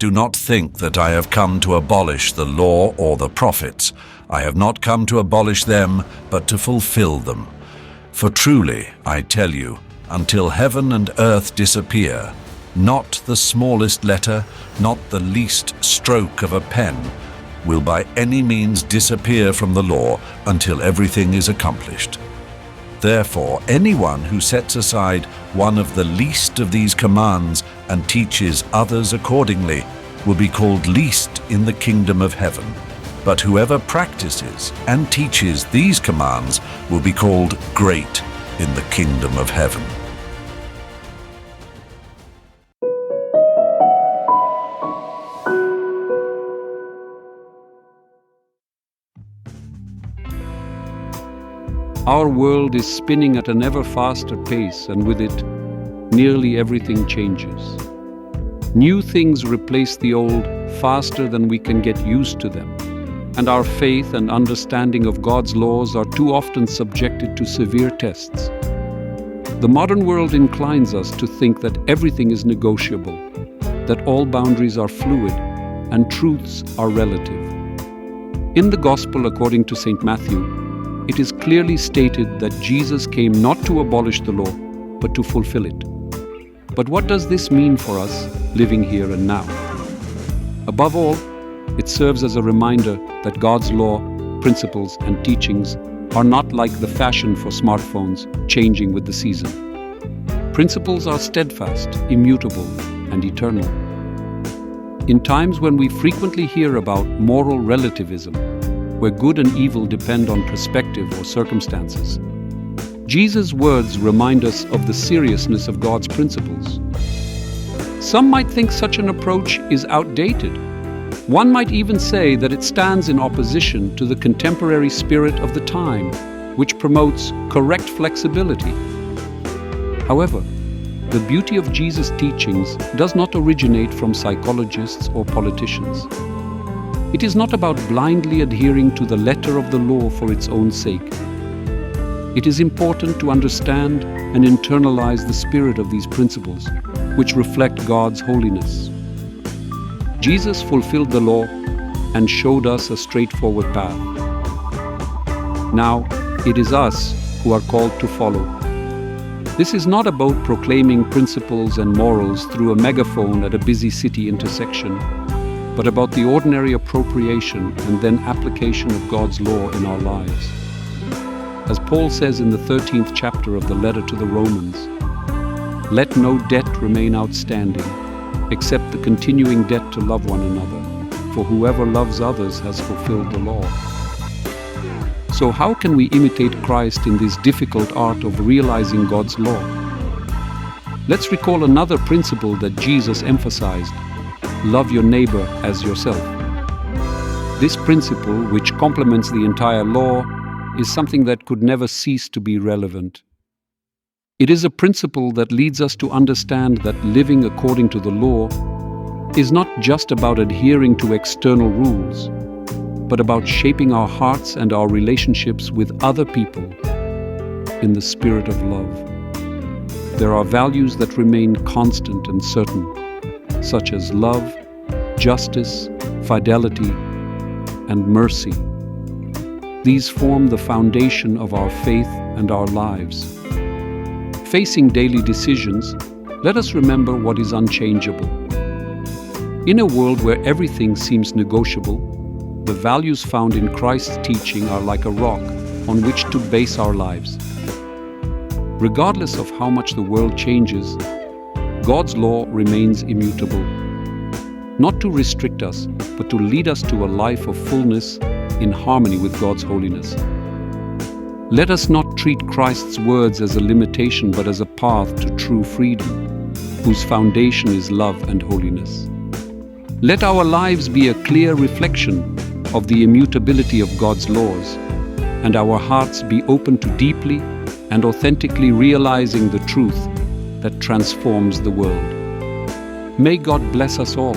do not think that I have come to abolish the law or the prophets. I have not come to abolish them, but to fulfill them. For truly, I tell you, until heaven and earth disappear, not the smallest letter, not the least stroke of a pen, will by any means disappear from the law until everything is accomplished. Therefore, anyone who sets aside one of the least of these commands and teaches others accordingly will be called least in the kingdom of heaven. But whoever practices and teaches these commands will be called great in the kingdom of heaven. Our world is spinning at an ever faster pace, and with it, nearly everything changes. New things replace the old faster than we can get used to them, and our faith and understanding of God's laws are too often subjected to severe tests. The modern world inclines us to think that everything is negotiable, that all boundaries are fluid, and truths are relative. In the Gospel according to St. Matthew, it is clearly stated that Jesus came not to abolish the law, but to fulfill it. But what does this mean for us living here and now? Above all, it serves as a reminder that God's law, principles, and teachings are not like the fashion for smartphones changing with the season. Principles are steadfast, immutable, and eternal. In times when we frequently hear about moral relativism, where good and evil depend on perspective or circumstances, Jesus' words remind us of the seriousness of God's principles. Some might think such an approach is outdated. One might even say that it stands in opposition to the contemporary spirit of the time, which promotes correct flexibility. However, the beauty of Jesus' teachings does not originate from psychologists or politicians. It is not about blindly adhering to the letter of the law for its own sake. It is important to understand and internalize the spirit of these principles, which reflect God's holiness. Jesus fulfilled the law and showed us a straightforward path. Now, it is us who are called to follow. This is not about proclaiming principles and morals through a megaphone at a busy city intersection, but about the ordinary appropriation and then application of God's law in our lives. As Paul says in the 13th chapter of the letter to the Romans, "Let no debt remain outstanding, except the continuing debt to love one another, for whoever loves others has fulfilled the law." So how can we imitate Christ in this difficult art of realizing God's law? Let's recall another principle that Jesus emphasized: love your neighbor as yourself. This principle, which complements the entire law, is something that could never cease to be relevant. It is a principle that leads us to understand that living according to the law is not just about adhering to external rules, but about shaping our hearts and our relationships with other people in the spirit of love. There are values that remain constant and certain, such as love, justice, fidelity, and mercy. These form the foundation of our faith and our lives. Facing daily decisions, let us remember what is unchangeable. In a world where everything seems negotiable, the values found in Christ's teaching are like a rock on which to base our lives. Regardless of how much the world changes, God's law remains immutable, not to restrict us, but to lead us to a life of fullness in harmony with God's holiness. Let us not treat Christ's words as a limitation, but as a path to true freedom, whose foundation is love and holiness. Let our lives be a clear reflection of the immutability of God's laws, and our hearts be open to deeply and authentically realizing the truth that transforms the world. May God bless us all.